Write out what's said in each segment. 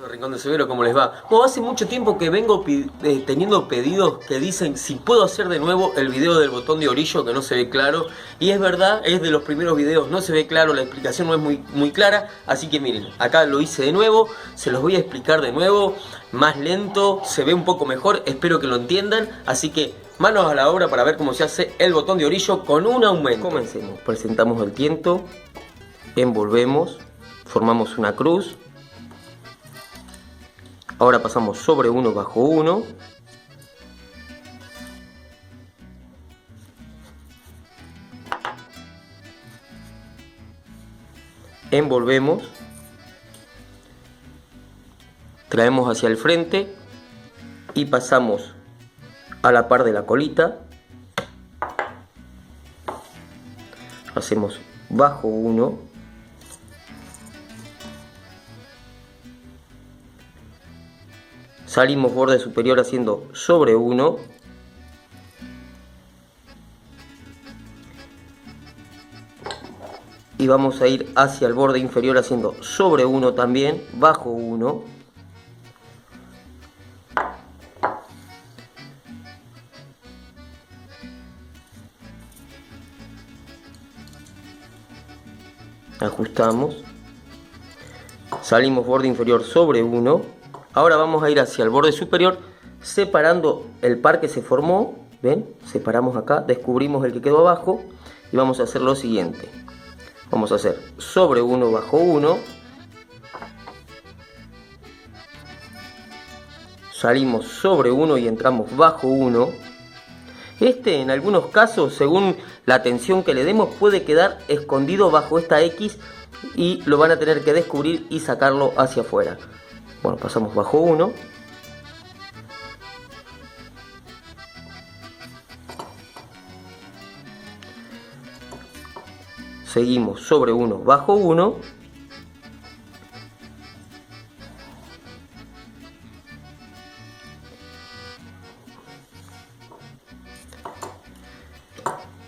Rincón de Severo, ¿cómo les va? Bueno, hace mucho tiempo que vengo teniendo pedidos que dicen si puedo hacer de nuevo el video del botón de orillo que no se ve claro. Y es verdad, es de los primeros videos, no se ve claro, la explicación no es muy clara. Así que miren, acá lo hice de nuevo, se los voy a explicar de nuevo, más lento, se ve un poco mejor, espero que lo entiendan. Así que manos a la obra para ver cómo se hace el botón de orillo con un aumento. Comencemos, presentamos el tiento, envolvemos, formamos una cruz. Ahora pasamos sobre 1 bajo 1. Envolvemos. Traemos hacia el frente y pasamos a la par de la colita. Hacemos bajo 1. Salimos borde superior haciendo sobre 1. Y vamos a ir hacia el borde inferior haciendo sobre 1 también, bajo 1. Ajustamos. Salimos borde inferior sobre 1. Ahora vamos a ir hacia el borde superior, separando el par que se formó. ¿Ven? Separamos acá, descubrimos el que quedó abajo y vamos a hacer lo siguiente. Vamos a hacer sobre 1 bajo 1. Salimos sobre 1 y entramos bajo 1. En algunos casos, según la tensión que le demos, puede quedar escondido bajo esta X y lo van a tener que descubrir y sacarlo hacia afuera. Bueno, pasamos bajo 1. Seguimos sobre 1 bajo 1.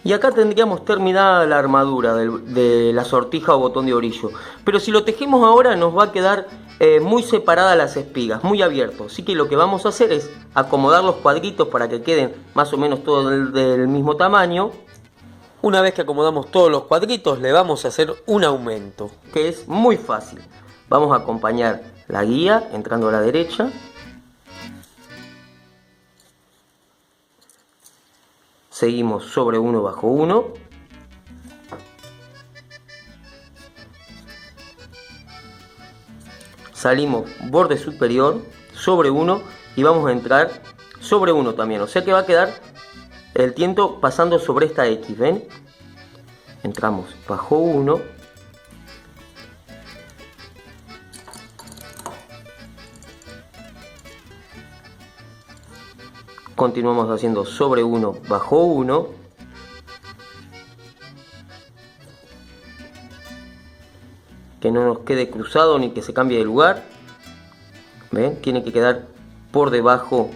Y acá tendríamos terminada la armadura de la sortija o botón de orillo. Pero si lo tejemos ahora nos va a quedar muy separadas las espigas, muy abierto. Así que lo que vamos a hacer es acomodar los cuadritos para que queden más o menos todos del mismo tamaño. Una vez que acomodamos todos los cuadritos le vamos a hacer un aumento, que es muy fácil. Vamos a acompañar la guía entrando a la derecha. Seguimos sobre 1 bajo 1. Salimos borde superior sobre 1 y vamos a entrar sobre 1 también. O sea que va a quedar el tiento pasando sobre esta X, ¿ven? Entramos bajo 1. Continuamos haciendo sobre 1 bajo 1. Que no nos quede cruzado ni que se cambie de lugar. ¿Ven? Tiene que quedar por debajo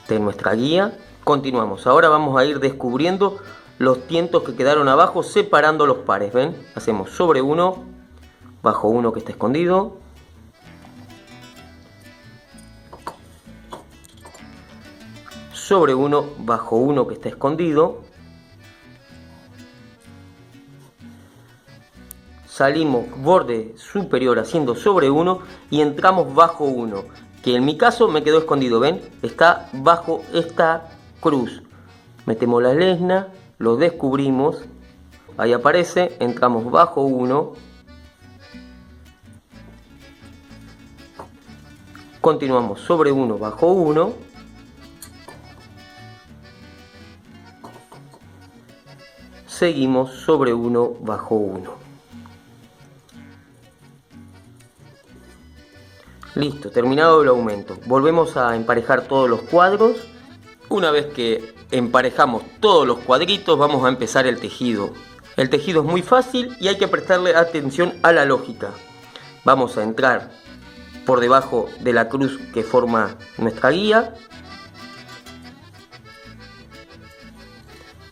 de nuestra guía. Continuamos. Ahora vamos a ir descubriendo los tientos que quedaron abajo, separando los pares. ¿Ven? Hacemos sobre 1 bajo 1 que está escondido. Sobre 1 bajo 1 que está escondido. Salimos borde superior haciendo sobre 1 y entramos bajo 1, que en mi caso me quedó escondido, ¿ven? Está bajo esta cruz. Metemos la lesna, lo descubrimos, ahí aparece, entramos bajo 1. Continuamos sobre 1 bajo 1. Seguimos sobre 1 bajo 1. Listo, terminado el aumento. Volvemos a emparejar todos los cuadros. Una vez que emparejamos todos los cuadritos, vamos a empezar el tejido. El tejido es muy fácil y hay que prestarle atención a la lógica. Vamos a entrar por debajo de la cruz que forma nuestra guía.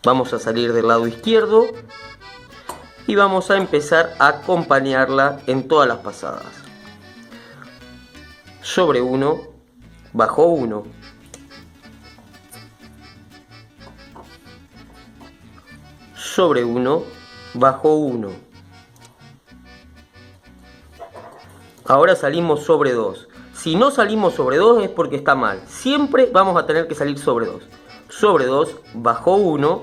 Vamos a salir del lado izquierdo y vamos a empezar a acompañarla en todas las pasadas. sobre 1, bajo 1. Sobre 1, bajo 1. Ahora salimos sobre 2. Si no salimos sobre 2 es porque está mal. Siempre vamos a tener que salir sobre 2. Sobre 2, bajo 1.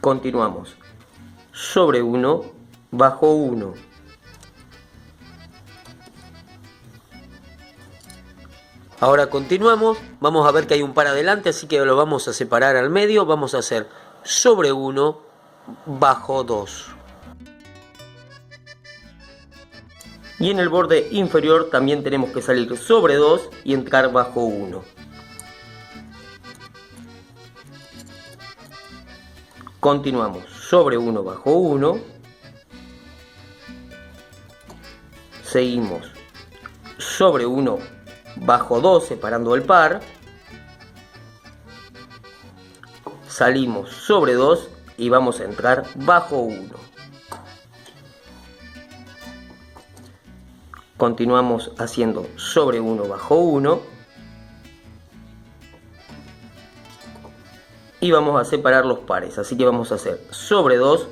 Continuamos. Sobre 1, bajo 1. Ahora continuamos. Vamos a ver que hay un par adelante, así que lo vamos a separar al medio. Vamos a hacer sobre 1, bajo 2. Y en el borde inferior también tenemos que salir sobre 2 y entrar bajo 1. Continuamos. Sobre 1, bajo 1. Seguimos. Sobre 1, bajo 2, separando el par. Salimos sobre 2 y vamos a entrar bajo 1. Continuamos haciendo sobre 1, bajo 1. Y vamos a separar los pares, así que vamos a hacer sobre 2,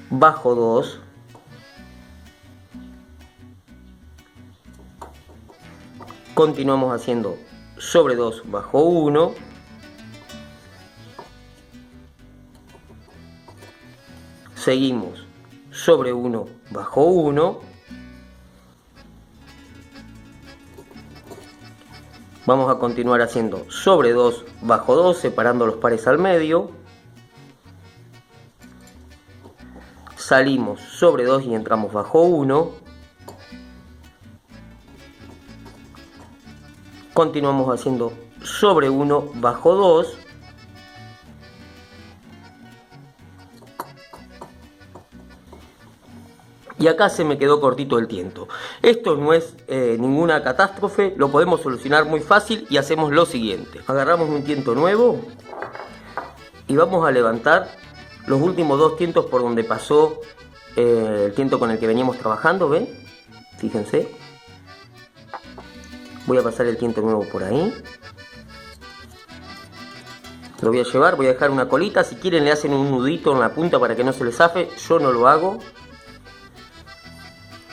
bajo 2. Continuamos haciendo sobre 2, bajo 1. Seguimos sobre 1, bajo 1. Vamos a continuar haciendo sobre 2, bajo 2, separando los pares al medio. Salimos sobre 2 y entramos bajo 1. Continuamos haciendo sobre 1, bajo 2. Y acá se me quedó cortito el tiento. Esto no es ninguna catástrofe, lo podemos solucionar muy fácil y hacemos lo siguiente. Agarramos un tiento nuevo y vamos a levantar los últimos 2 tientos por donde pasó el tiento con el que veníamos trabajando, ¿ven? Fíjense. Voy a pasar el tiento nuevo por ahí. Lo voy a llevar, voy a dejar una colita. Si quieren le hacen un nudito en la punta para que no se les zafe. Yo no lo hago.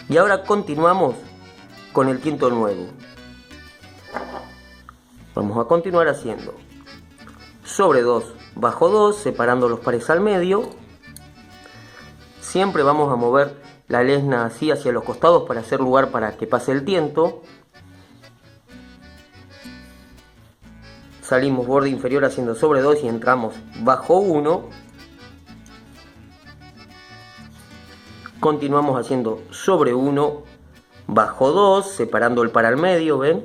Y ahora continuamos con el tiento nuevo. Vamos a continuar haciendo sobre 2, bajo 2, separando los pares al medio. Siempre vamos a mover la lesna así hacia los costados para hacer lugar para que pase el tiento. Salimos borde inferior haciendo sobre 2 y entramos bajo 1. Continuamos haciendo sobre 1, bajo 2, separando el par al medio, ¿ven?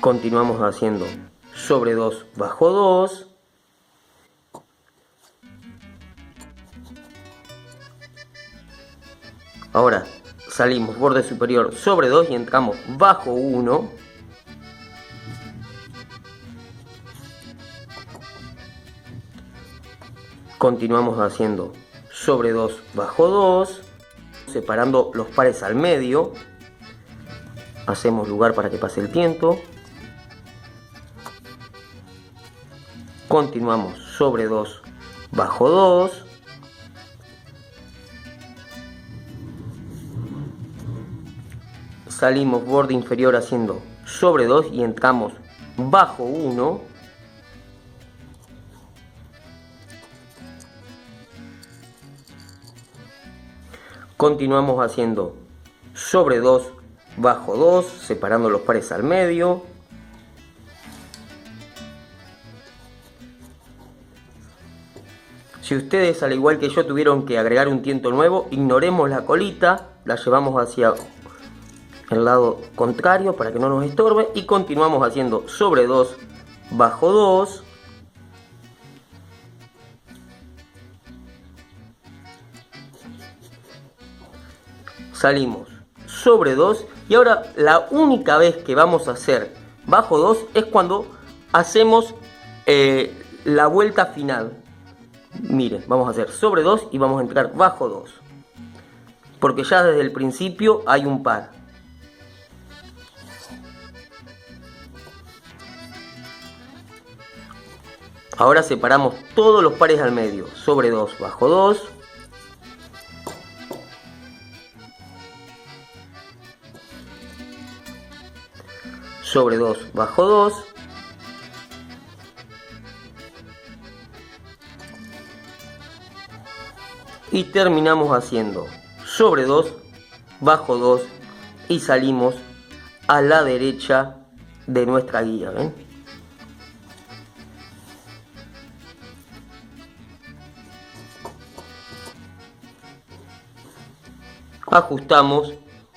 Continuamos haciendo sobre 2, bajo 2. Ahora salimos borde superior sobre 2 y entramos bajo 1. Continuamos haciendo sobre 2, bajo 2, separando los pares al medio. Hacemos lugar para que pase el tiento. Continuamos sobre 2, bajo 2. Salimos borde inferior haciendo sobre 2 y entramos bajo 1. Continuamos haciendo sobre 2, bajo 2, separando los pares al medio. Si ustedes, al igual que yo, tuvieron que agregar un tiento nuevo, ignoremos la colita, la llevamos hacia el lado contrario para que no nos estorbe y continuamos haciendo sobre 2, bajo 2. Salimos sobre 2 y ahora la única vez que vamos a hacer bajo 2 es cuando hacemos la vuelta final. Miren, vamos a hacer sobre 2 y vamos a entrar bajo 2. Porque ya desde el principio hay un par. Ahora separamos todos los pares al medio. Sobre 2, bajo 2. Sobre 2, bajo 2. Y terminamos haciendo sobre 2, bajo 2 y salimos a la derecha de nuestra guía, ¿ven? Ajustamos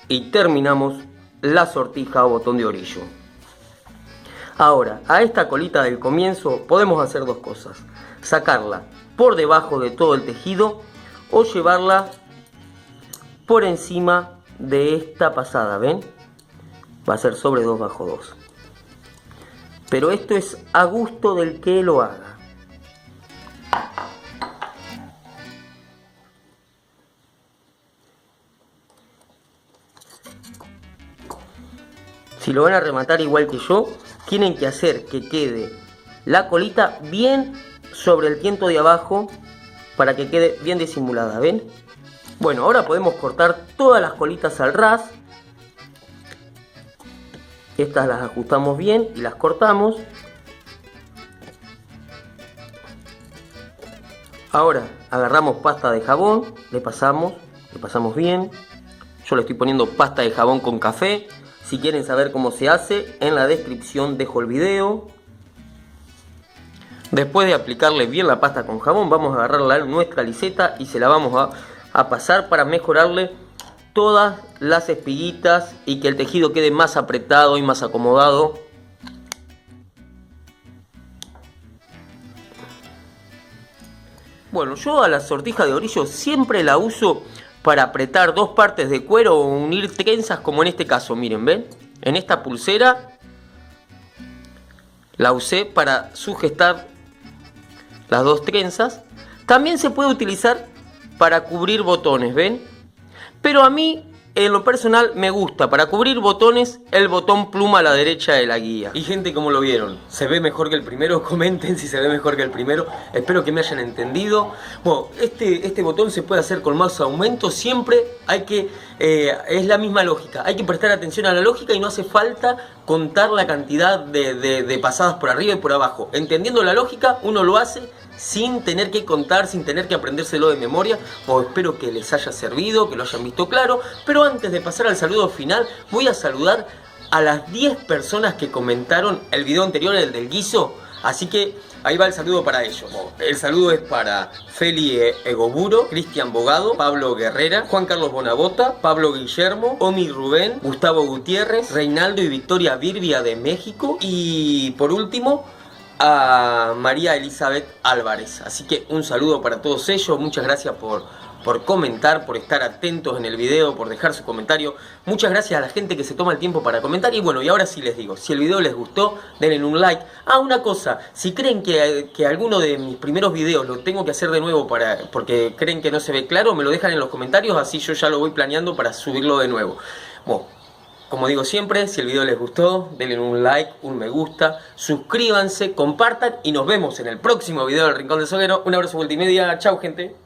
y terminamos la sortija o botón de orillo. Ahora, a esta colita del comienzo podemos hacer dos cosas: sacarla por debajo de todo el tejido o llevarla por encima de esta pasada, ¿ven? Va a ser sobre 2, bajo 2. Pero esto es a gusto del que lo haga. Si lo van a rematar igual que yo, tienen que hacer que quede la colita bien sobre el tiento de abajo para que quede bien disimulada, ¿ven? Bueno, ahora podemos cortar todas las colitas al ras. Estas las ajustamos bien y las cortamos. Ahora agarramos pasta de jabón, le pasamos bien. Yo le estoy poniendo pasta de jabón con café. Si quieren saber cómo se hace, en la descripción dejo el video. Después de aplicarle bien la pasta con jabón, vamos a agarrar nuestra liseta y se la vamos a pasar para mejorarle todas las espiguitas y que el tejido quede más apretado y más acomodado. Bueno, yo a la sortija de orillo siempre la uso para apretar dos partes de cuero o unir trenzas, como en este caso, miren, ¿ven? En esta pulsera la usé para sujetar las dos trenzas. También se puede utilizar para cubrir botones, ¿ven? Pero a mí, en lo personal, me gusta para cubrir botones el botón pluma a la derecha de la guía. Y gente, ¿cómo lo vieron? ¿Se ve mejor que el primero? Comenten si se ve mejor que el primero. Espero que me hayan entendido. Bueno, este botón se puede hacer con más aumento. Siempre hay que... es la misma lógica. Hay que prestar atención a la lógica y no hace falta contar la cantidad de pasadas por arriba y por abajo. Entendiendo la lógica, uno lo hace sin tener que contar, sin tener que aprendérselo de memoria. Espero que les haya servido, que lo hayan visto claro. Pero antes de pasar al saludo final, voy a saludar a las 10 personas que comentaron el video anterior, el del guiso. Así que ahí va el saludo para ellos. El saludo es para Feli Egoburo, Cristian Bogado, Pablo Guerrera, Juan Carlos Bonabota, Pablo Guillermo, Omi Rubén, Gustavo Gutiérrez, Reinaldo y Victoria Virbia de México. Y por último, a María Elizabeth Álvarez. Así que un saludo para todos ellos. Muchas gracias por comentar, por estar atentos en el video, por dejar su comentario. Muchas gracias a la gente que se toma el tiempo para comentar. Y bueno, y ahora sí les digo, si el video les gustó, denle un like. Una cosa, si creen que alguno de mis primeros videos lo tengo que hacer de nuevo porque creen que no se ve claro, me lo dejan en los comentarios, así yo ya lo voy planeando para subirlo de nuevo. Bueno, como digo siempre, si el video les gustó, denle un like, un me gusta, suscríbanse, compartan y nos vemos en el próximo video del Rincón del Soguero. Un abrazo multimedia, chau gente.